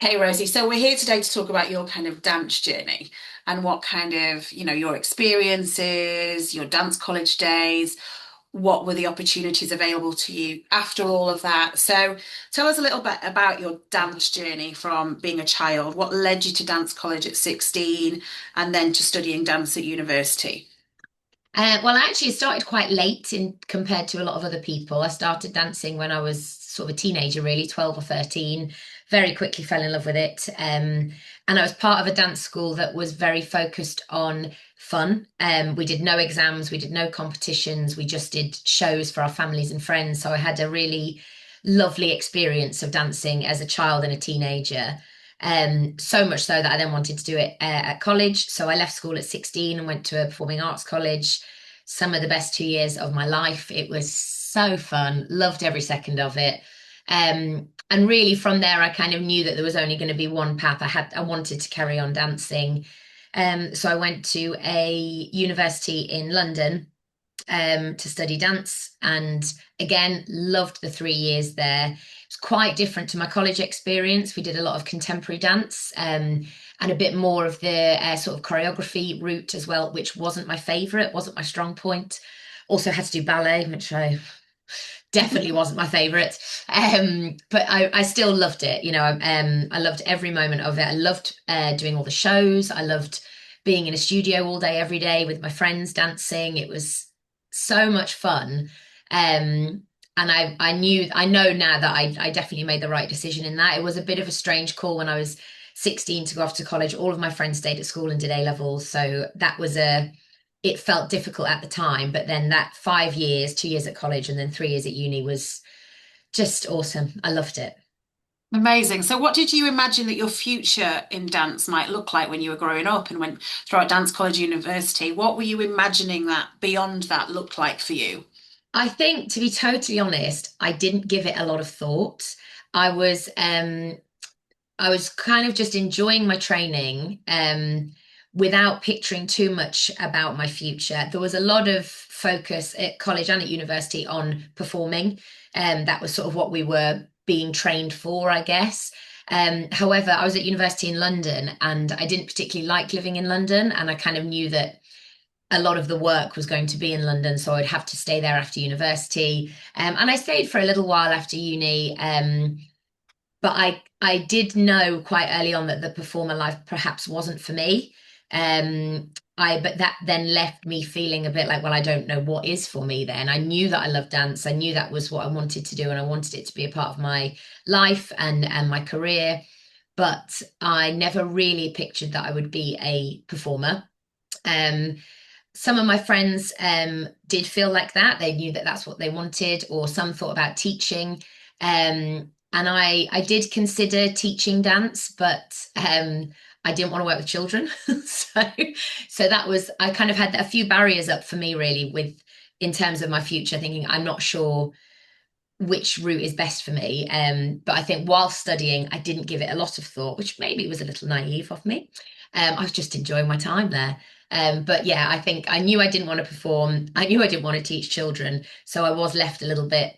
Hey Rosie, so we're here today to talk about your kind of dance journey and what kind of, your experiences, your dance college days, what were the opportunities available to you after all of that. So tell us a little bit about your dance journey from being a child. What led you to dance college at 16 and then to studying dance at university? Well, actually, it started quite late in compared to a lot of other people. I started dancing when I was sort of a teenager, really, 12 or 13. Very quickly fell in love with it. And I was part of a dance school that was very focused on fun. We did no exams, we did no competitions, we just did shows for our families and friends. So I had a really lovely experience of dancing as a child and a teenager. So much so that I then wanted to do it at college. So I left school at 16 and went to a performing arts college. Some of the best 2 years of my life. It was so fun, loved every second of it. And really from there, I kind of knew that there was only going to be one path. I wanted to carry on dancing. So I went to a university in London to study dance. And again, loved the 3 years there. It's quite different to my college experience. We did a lot of contemporary dance and a bit more of the sort of choreography route as well, which wasn't my favorite, wasn't my strong point. Also had to do ballet, which I definitely wasn't my favorite. But I still loved it. I loved every moment of it. I loved doing all the shows. I loved being in a studio all day, every day with my friends dancing. It was so much fun. And I know now that I definitely made the right decision in that. It was a bit of a strange call when I was 16 to go off to college. All of my friends stayed at school and did A levels. So it felt difficult at the time. But then that 5 years, 2 years at college and then 3 years at uni was just awesome. I loved it. Amazing. So, what did you imagine that your future in dance might look like when you were growing up and went throughout dance college, university? What were you imagining that beyond that looked like for you? I think, to be totally honest, I didn't give it a lot of thought. I was um I was kind of just enjoying my training without picturing too much about my future. There was a lot of focus at college and at university on performing. That was sort of what we were being trained for, I guess. However, I was at university in London and I didn't particularly like living in London. And I kind of knew that a lot of the work was going to be in London, so I'd have to stay there after university. And I stayed for a little while after uni. But I did know quite early on that the performer life perhaps wasn't for me. But that then left me feeling a bit like, well, I don't know what is for me then. I knew that I loved dance. I knew that was what I wanted to do, and I wanted it to be a part of my life and my career. But I never really pictured that I would be a performer. Um, some of my friends did feel like that. They knew that that's what they wanted, or some thought about teaching. And I did consider teaching dance, but I didn't want to work with children. so so that was I kind of had a few barriers up for me really with in terms of my future, thinking I'm not sure which route is best for me. But I think while studying, I didn't give it a lot of thought, which maybe was a little naive of me. I was just enjoying my time there. But yeah, I think I knew I didn't want to perform. I knew I didn't want to teach children. So I was left a little bit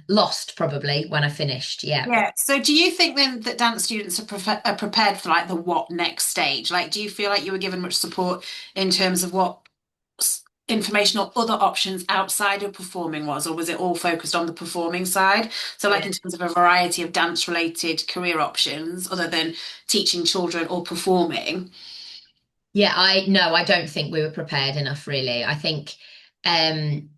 lost probably when I finished. Yeah. Yeah. So, do you think then that dance students are prepared for like the what next stage? Like, do you feel like you were given much support in terms of what information or other options outside of performing was, or was it all focused on the performing side? So, like Yeah. in terms of a variety of dance related career options other than teaching children or performing? Yeah, I no, I don't think we were prepared enough, really. I think um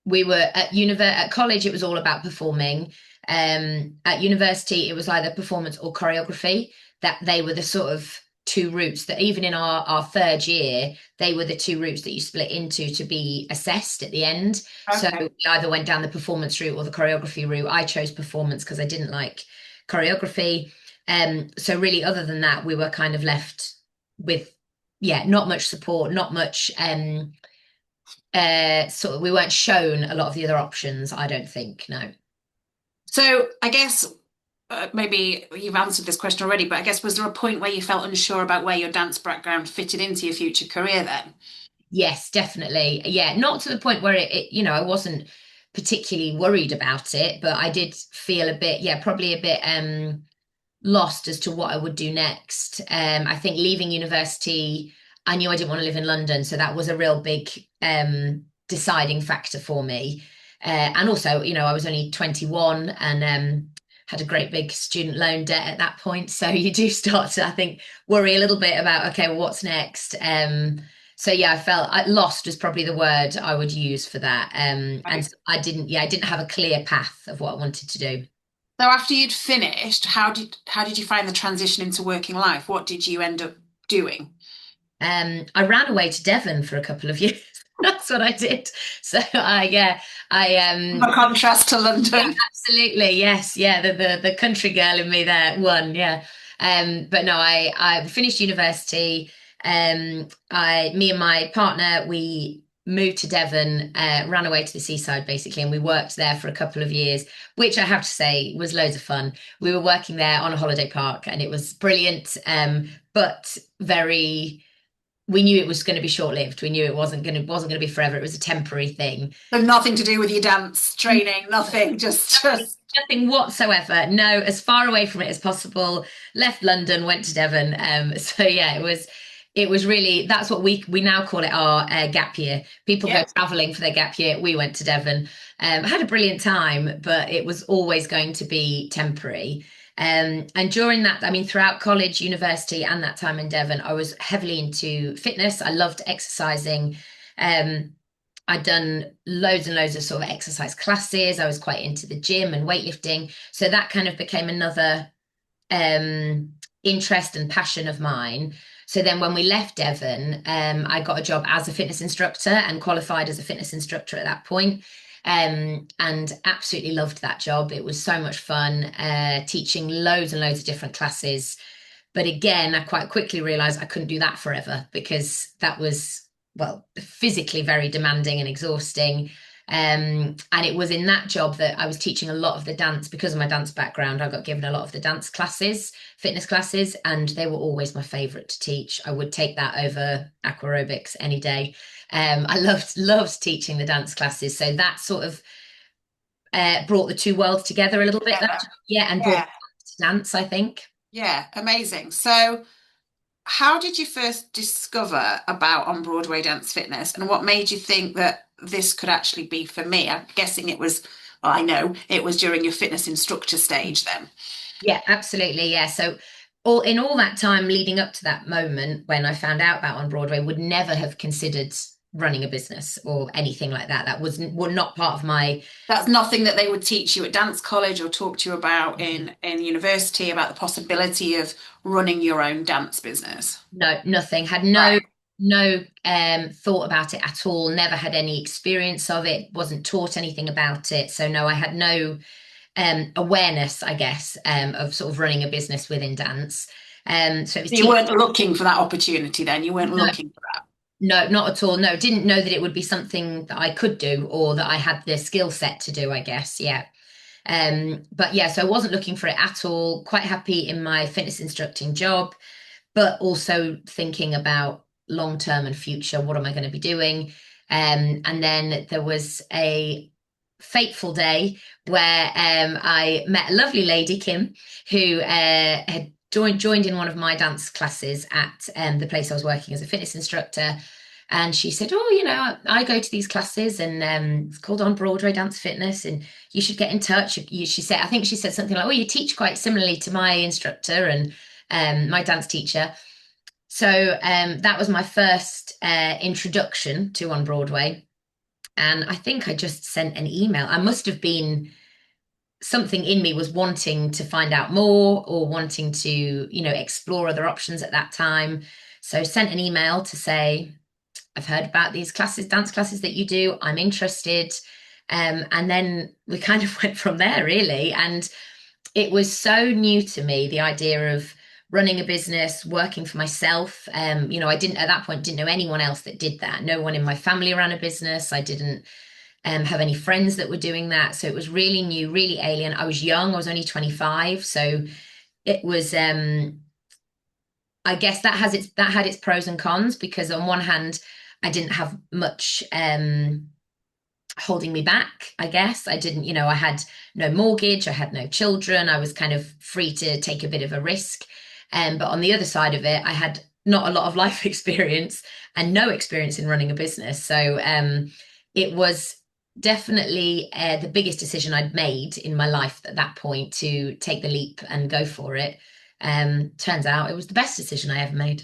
we were at college, it was all about performing. At university, it was either performance or choreography. That they were the sort of two routes that even in our third year, they were the two routes that you split into to be assessed at the end. So Okay. we either went down the performance route or the choreography route. I chose performance because I didn't like choreography. So really, other than that, we were kind of left with yeah, not much support, not much sort of we weren't shown a lot of the other options, I don't think, no. So, I guess maybe you've answered this question already, but I guess was there a point where you felt unsure about where your dance background fitted into your future career then? Yes, definitely. Yeah, not to the point where I wasn't particularly worried about it, but I did feel a bit, yeah, probably a bit lost as to what I would do next. I think leaving university, I knew I didn't want to live in London, so that was a real big deciding factor for me. And also, I was only 21 and had a great big student loan debt at that point. So you do start to, I think, worry a little bit about, okay, well, what's next? So yeah, lost was probably the word I would use for that. And Right. so I didn't have a clear path of what I wanted to do. So after you'd finished, how did you find the transition into working life? What did you end up doing? I ran away to Devon for a couple of years. That's what I did. So I A contrast to yeah, London. absolutely. Yes. Yeah. The country girl in me there won. Yeah. But no, I finished university. Me and my partner, we moved to Devon, ran away to the seaside basically, and we worked there for a couple of years, which I have to say was loads of fun. We were working there on a holiday park and it was brilliant. But very, we knew it was going to be short-lived. We knew it wasn't going to be forever. It was a temporary thing. So nothing to do with your dance training, nothing, just Nothing whatsoever. No, as far away from it as possible. Left London, went to Devon. So yeah, it was really, that's what we now call it our gap year. People go yeah. traveling for their gap year. We went to Devon. I had a brilliant time, but it was always going to be temporary. And during that, I mean, throughout college, university, and that time in Devon, I was heavily into fitness. I loved exercising. Um, I'd done loads and loads of sort of exercise classes. I was quite into the gym and weightlifting. So that kind of became another interest and passion of mine. So then when we left Devon, I got a job as a fitness instructor and qualified as a fitness instructor at that point. And absolutely loved that job. It was so much fun, teaching loads and loads of different classes. But again, I quite quickly realized I couldn't do that forever because that was, well, physically very demanding and exhausting. And it was in that job that I was teaching a lot of the dance because of my dance background. I got given a lot of the dance classes, fitness classes, and they were always my favorite to teach. I would take that over aqua aerobics any day. I loved teaching the dance classes. So that sort of brought the two worlds together a little bit. That, Together. yeah, and brought Yeah. me back to dance, I think. Yeah, amazing. So how did you first discover about On Broadway Dance Fitness and what made you think that this could actually be for me? I'm guessing it was, well, I know it was during your fitness instructor stage then. Yeah, absolutely. Yeah. So all that time leading up to that moment when I found out about On Broadway, would never have considered running a business or anything like that. That were not part of my. That's nothing that they would teach you at dance college or talk to you about in university about the possibility of running your own dance business. No, nothing. Had Right. no thought about it at all. Never had any experience of it. Wasn't taught anything about it. So no, I had no awareness, I guess, of sort of running a business within dance. So it was So you weren't looking for that opportunity then. You weren't no, looking for that. no, not at all. No, didn't know that it would be something that I could do or that I had the skill set to do, I guess. Yeah. But yeah, so I wasn't looking for it at all. Quite happy in my fitness instructing job, but also thinking about long term and future. What am I going to be doing? And then there was a fateful day where I met a lovely lady, Kim, who had joined in one of my dance classes at the place I was working as a fitness instructor. And she said, "Oh, I go to these classes, and it's called On Broadway Dance Fitness, and you should get in touch." She said, I think she said something like, "Oh, you teach quite similarly to my instructor and my dance teacher." So that was my first introduction to On Broadway. And I think I just sent an email. I must have been, something in me was wanting to find out more or wanting to, explore other options at that time. So sent an email to say, "I've heard about these classes, dance classes that you do. I'm interested." And then we kind of went from there, really. And it was so new to me, the idea of running a business, working for myself. I didn't at that point didn't know anyone else that did that. No one in my family ran a business. I didn't have any friends that were doing that. So it was really new, really alien. I was young. I was only 25, so it was. I guess that had its pros and cons because on one hand, I didn't have much. holding me back, I guess. I didn't, I had no mortgage, I had no children, I was kind of free to take a bit of a risk. But on the other side of it, I had not a lot of life experience and no experience in running a business. So it was definitely the biggest decision I'd made in my life at that point to take the leap and go for it. Turns out it was the best decision I ever made.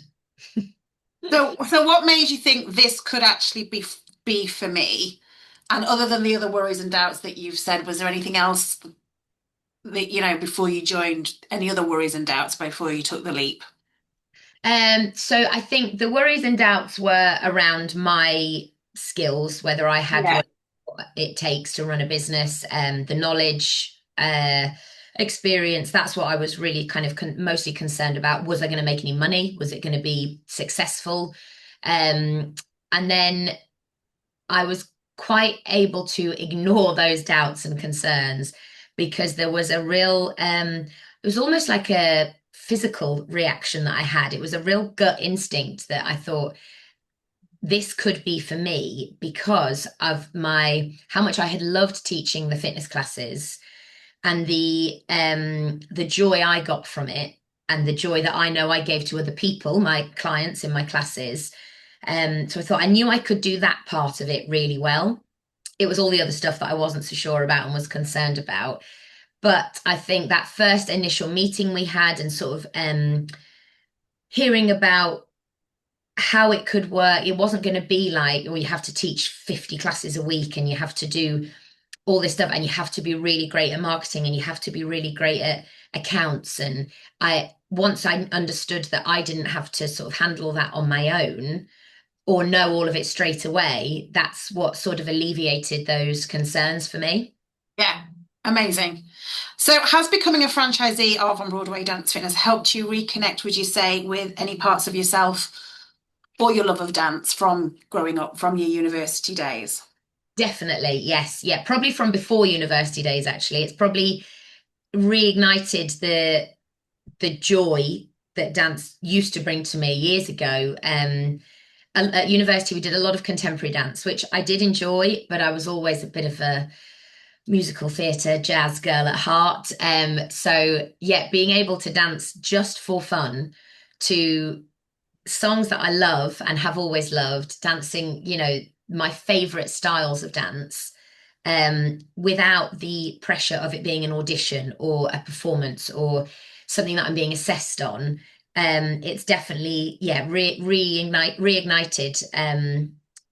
So what made you think this could actually be for me? And other than the other worries and doubts that you've said, was there anything else that, before you joined, any other worries and doubts before you took the leap? So I think the worries and doubts were around my skills, whether I had Yeah. what it takes to run a business, the knowledge, experience. That's what I was really kind of mostly concerned about. Was I going to make any money? Was it going to be successful? Um, and then I was quite able to ignore those doubts and concerns because there was a real, it was almost like a physical reaction that I had. It was a real gut instinct that I thought this could be for me because of how much I had loved teaching the fitness classes and the joy I got from it and the joy that I know I gave to other people, my clients in my classes. So I thought I knew I could do that part of it really well. It was all the other stuff that I wasn't so sure about and was concerned about. But I think that first initial meeting we had and sort of hearing about how it could work, it wasn't going to be like, oh, you have to teach 50 classes a week and you have to do all this stuff and you have to be really great at marketing and you have to be really great at accounts. And once I understood that I didn't have to sort of handle that on my own or know all of it straight away, that's what sort of alleviated those concerns for me. Yeah. Amazing. So has becoming a franchisee of On Broadway Dance Fitness helped you reconnect, would you say, with any parts of yourself or your love of dance from growing up from your university days? Definitely, yes. Yeah, probably from before university days, actually. It's probably reignited the joy that dance used to bring to me years ago. At university, we did a lot of contemporary dance, which I did enjoy, but I was always a bit of a musical theatre jazz girl at heart. So yeah, being able to dance just for fun to songs that I love and have always loved, dancing, my favorite styles of dance, without the pressure of it being an audition or a performance or something that I'm being assessed on. It's definitely, yeah, reignited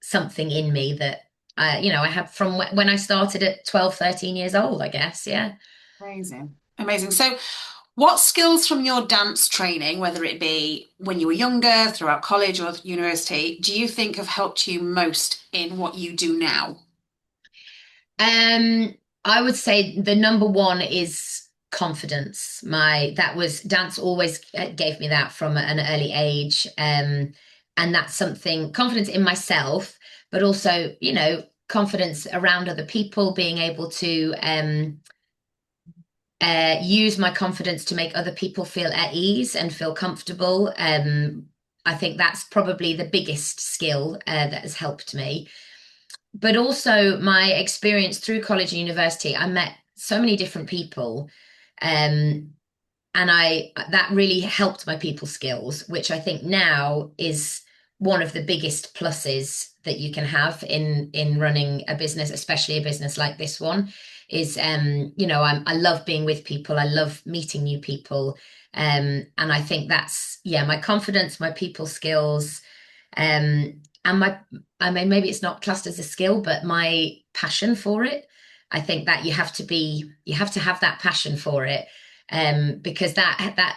something in me that I had from when I started at 12, 13 years old, I guess. Yeah. Amazing. Amazing. So, what skills from your dance training, whether it be when you were younger, throughout college or university, do you think have helped you most in what you do now? Um, I would say the number one is confidence. My that was dance always gave me that from an early age. And that's something confidence in myself, but also, confidence around other people, being able to use my confidence to make other people feel at ease and feel comfortable. I think that's probably the biggest skill that has helped me, but also my experience through college and university. I met so many different people, um, and I that really helped my people skills, which I think now is one of the biggest pluses that you can have in running a business, especially a business like this one. Is I love being with people, I love meeting new people, and I think that's yeah, my confidence, my people skills, and my I mean, maybe it's not classed as a skill, but my passion for it. I think that you have to have that passion for it, because that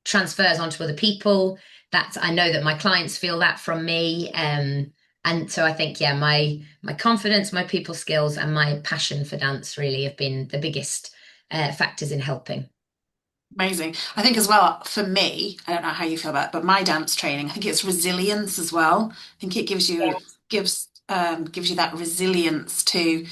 transfers onto other people. That's I know that my clients feel that from me, and so I think yeah, my confidence, my people skills, and my passion for dance really have been the biggest factors in helping. Amazing. I think as well, for me, I don't know how you feel about it, but my dance training, I think it's resilience as well. I think it gives you that resilience to,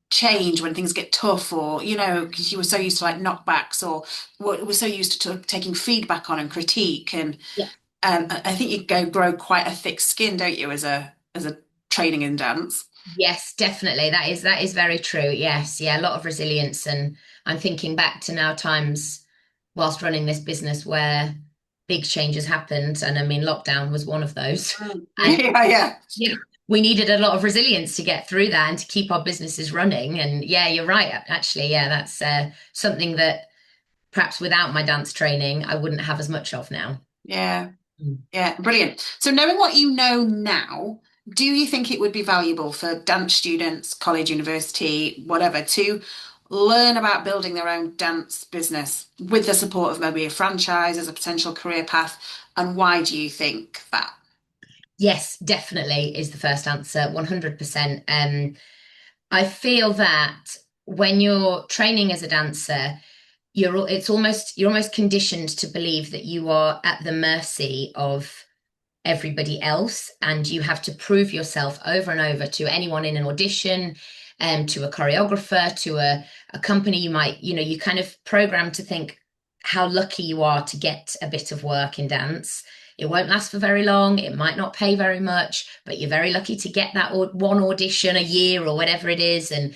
change when things get tough or, because you were so used to like knockbacks or were so used to taking feedback on and critique. And Yeah. I think you grow quite a thick skin, don't you, as a training in dance? Yes, definitely. That is very true. Yes, yeah, a lot of resilience. And I'm thinking back to now times whilst running this business where big changes happened. And I mean, lockdown was one of those. Mm. And Yeah, yeah. yeah, we needed a lot of resilience to get through that and to keep our businesses running. And yeah, you're right. Actually, yeah, that's something that perhaps without my dance training, I wouldn't have as much of now. Yeah. Mm. Yeah, brilliant. So, knowing what you know now, do you think it would be valuable for dance students, college, university, whatever, to learn about building their own dance business with the support of maybe a franchise as a potential career path? And why do you think that? Yes, definitely is the first answer, 100%. I feel that when you're training as a dancer, you're almost conditioned to believe that you are at the mercy of everybody else and you have to prove yourself over and over to anyone in an audition, to a choreographer, to a company. You might, you kind of program to think how lucky you are to get a bit of work in dance. It won't last for very long, it might not pay very much, but you're very lucky to get that one audition a year or whatever it is. Um,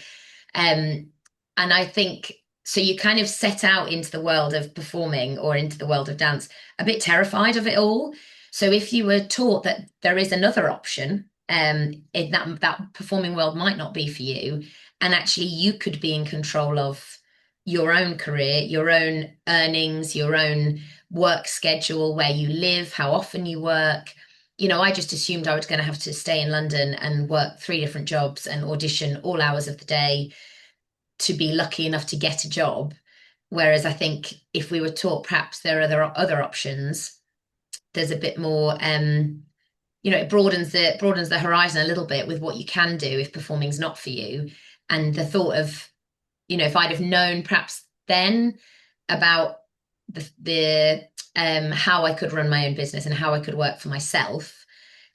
and I think so you kind of set out into the world of performing or into the world of dance a bit terrified of it all. So if you were taught that there is another option, in that performing world might not be for you, and actually you could be in control of your own career, your own earnings, your own work schedule, where you live, how often you work. I just assumed I was going to have to stay in London and work three different jobs and audition all hours of the day to be lucky enough to get a job. Whereas I think if we were taught perhaps there are other options, there's a bit more it broadens the horizon a little bit with what you can do if performing's not for you. And the thought of, if I'd have known perhaps then about the how I could run my own business and how I could work for myself,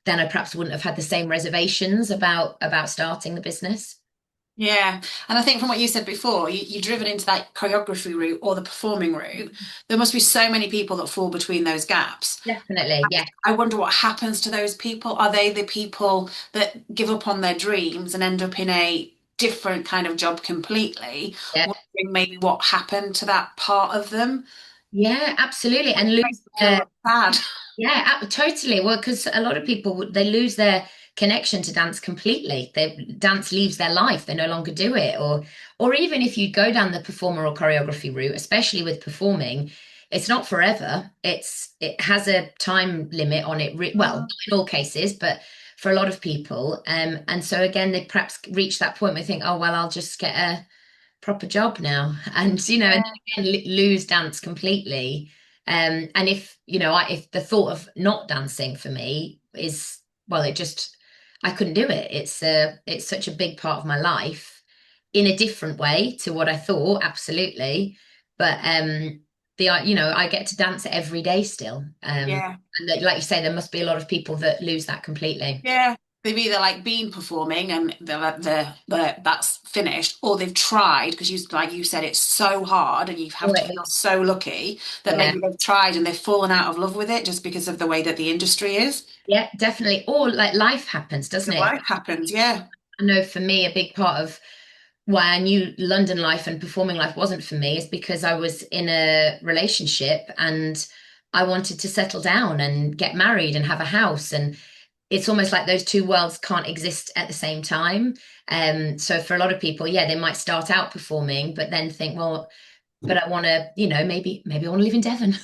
then I perhaps wouldn't have had the same reservations about starting the business. Yeah, and I think from what you said before, you're driven into that choreography route or the performing route. There must be so many people that fall between those gaps. Definitely, yeah. I wonder what happens to those people. Are they the people that give up on their dreams and end up in a different kind of job completely? Yeah. Wondering maybe what happened to that part of them. Yeah, absolutely. It And makes lose me feel sad. yeah, totally. Well, because a lot of people they lose their connection to dance completely. Dance leaves their life. They no longer do it. Or even if you go down the performer or choreography route, especially with performing, it's not forever. It has a time limit on it. Well, not in all cases, but for a lot of people. And so again, they perhaps reach that point where they think, oh well, I'll just get a proper job now, and and Yeah, then again, lose dance completely. And if if the thought of not dancing for me is, well, I couldn't do it. It's such a big part of my life in a different way to what I thought, absolutely. But I get to dance every day still. yeah. And like you say, there must be a lot of people that lose that completely. Yeah, they've either like been performing and that's finished, or they've tried because like you said, it's so hard and you have to feel so lucky that Yeah. maybe they've tried and they've fallen out of love with it just because of the way that the industry is. Yeah, definitely. Or like life happens, doesn't The it? life happens, yeah. I know for me, a big part of why I knew London life and performing life wasn't for me is because I was in a relationship and I wanted to settle down and get married and have a house. And it's almost like those two worlds can't exist at the same time. So for a lot of people, yeah, they might start out performing, but then think, well, but I want to, maybe I want to live in Devon,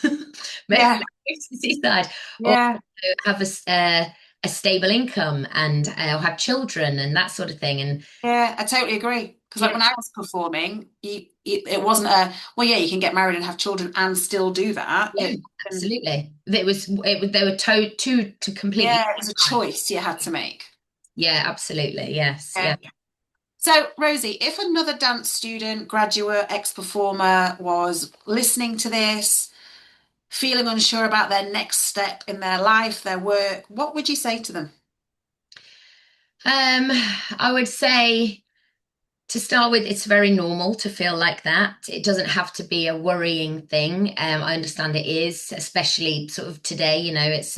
maybe Yeah, move to the seaside, or yeah, have a stable income and have children and that sort of thing. And yeah, I totally agree. Because like yeah, when I was performing, it wasn't well, yeah, you can get married and have children and still do that. yeah, absolutely. They were two completely Yeah, it was a different lives. choice you had to make. Yeah, absolutely. Yes. Yeah. Yeah. So, Rosie, if another dance student, graduate, ex-performer was listening to this, feeling unsure about their next step in their life, their work, what would you say to them? I would say to start with, it's very normal to feel like that. It doesn't have to be a worrying thing. I understand it is, especially sort of today, it's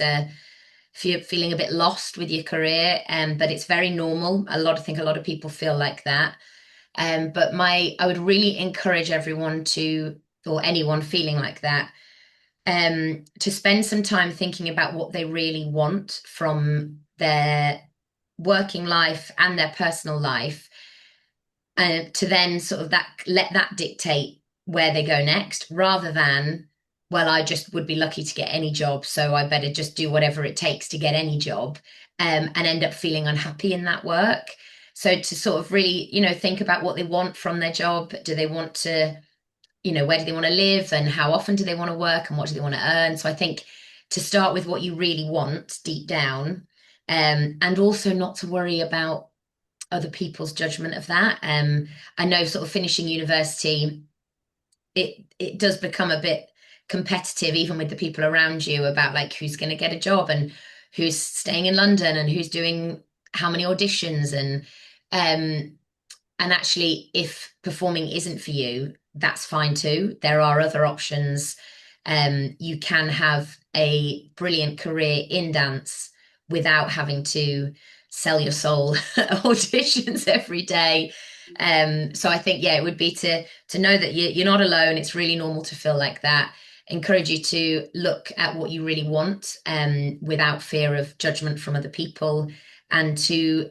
feeling a bit lost with your career, but it's very normal. I think a lot of people feel like that. But I would really encourage everyone to, or anyone feeling like that, to spend some time thinking about what they really want from their working life and their personal life, to then sort of let that dictate where they go next, rather than, well, I just would be lucky to get any job, so I better just do whatever it takes to get any job, and end up feeling unhappy in that work. So to sort of really, think about what they want from their job. Do they want to, where do they want to live, and how often do they want to work, and what do they want to earn? So I think to start with what you really want deep down, and also not to worry about other people's judgment of that. I know sort of finishing university, it does become a bit competitive, even with the people around you, about like who's going to get a job and who's staying in London and who's doing how many auditions, and actually, if performing isn't for you, that's fine too. There are other options. You can have a brilliant career in dance without having to sell your soul at auditions every day. So I think, yeah, it would be to know that you're not alone. It's really normal to feel like that. Encourage you to look at what you really want, without fear of judgment from other people, and to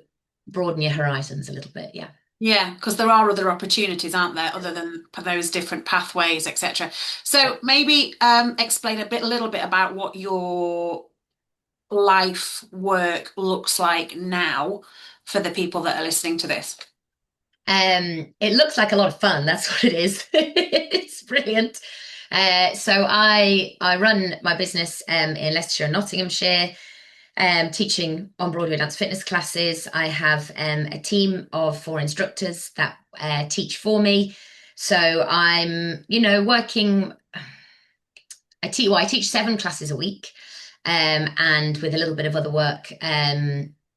broaden your horizons a little bit. Yeah. Yeah, because there are other opportunities, aren't there, other than those different pathways, etc. So maybe explain a little bit about what your life work looks like now for the people that are listening to this. It looks like a lot of fun. That's what it is. It's brilliant. So I run my business in Leicestershire and Nottinghamshire, teaching on Broadway Dance Fitness classes. I have a team of 4 instructors that teach for me. So I'm, working. I teach 7 classes a week, and with a little bit of other work,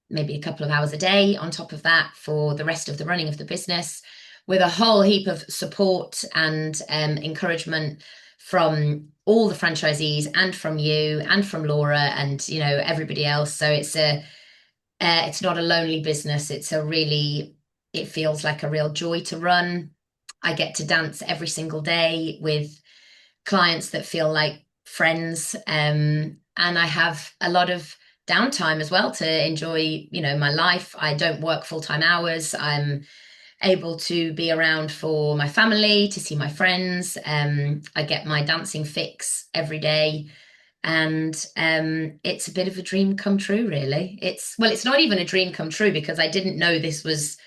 maybe a couple of hours a day on top of that for the rest of the running of the business, with a whole heap of support and encouragement from all the franchisees, and from you, and from Laura, and everybody else. So it's not a lonely business. It feels like a real joy to run. I get to dance every single day with clients that feel like friends, and I have a lot of downtime as well to enjoy my life. I don't work full-time hours. I'm able to be around for my family, to see my friends. I get my dancing fix every day, and it's a bit of a dream come true, really. It's not even a dream come true, because I didn't know this was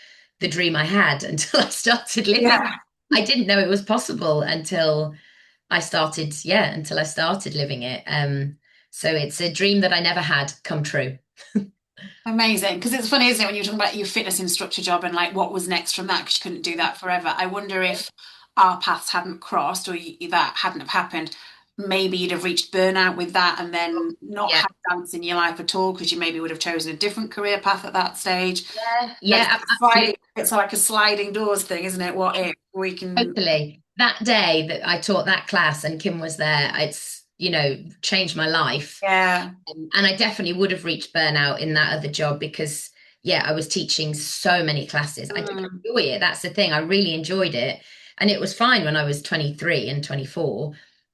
the dream I had until I started living. Yeah. I didn't know it was possible until I started living it. So it's a dream that I never had come true. Amazing. Because it's funny, isn't it, when you're talking about your fitness instructor job and like what was next from that, because you couldn't do that forever. I wonder if our paths hadn't crossed, or that hadn't have happened, maybe you'd have reached burnout with that and then not Yeah, had dance in your life at all, because you maybe would have chosen a different career path at that stage. yeah, So yeah, sliding, absolutely, it's like a sliding doors thing, isn't it? What if we can, totally. That day that I taught that class and Kim was there, it's changed my life. yeah. And I definitely would have reached burnout in that other job, because yeah, I was teaching so many classes. I did Mm, enjoy it. That's the thing. I really enjoyed it. And it was fine when I was 23 and 24.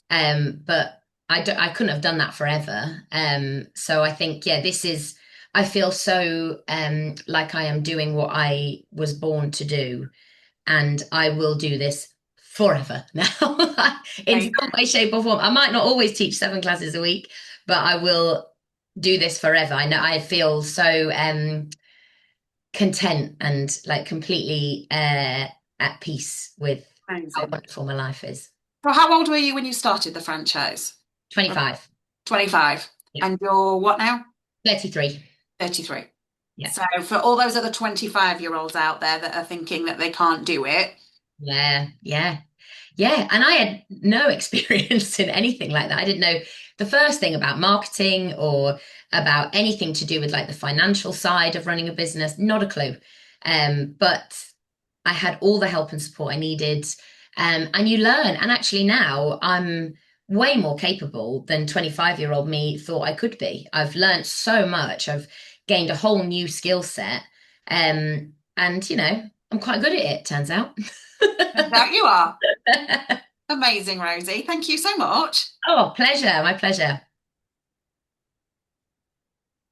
But I couldn't have done that forever. So I think, yeah, I feel so like I am doing what I was born to do, and I will do this forever now, in amazing. some way, shape, or form. I might not always teach 7 classes a week, but I will do this forever. I know I feel so content and like completely at peace with how Amazing. wonderful my life is. So how old were you when you started the franchise? 25. 25. Yeah. And you're what now? 33. 33. Yeah. So for all those other 25-year-olds out there that are thinking that they can't do it, Yeah. Yeah. Yeah, and I had no experience in anything like that. I didn't know the first thing about marketing or about anything to do with like the financial side of running a business, not a clue. But I had all the help and support I needed. And you learn. And actually now I'm way more capable than 25-year-old me thought I could be. I've learned so much. I've gained a whole new skill set. And, I'm quite good at it, turns out. Turns out you are. Amazing, Rosie. Thank you so much. Oh, pleasure. My pleasure.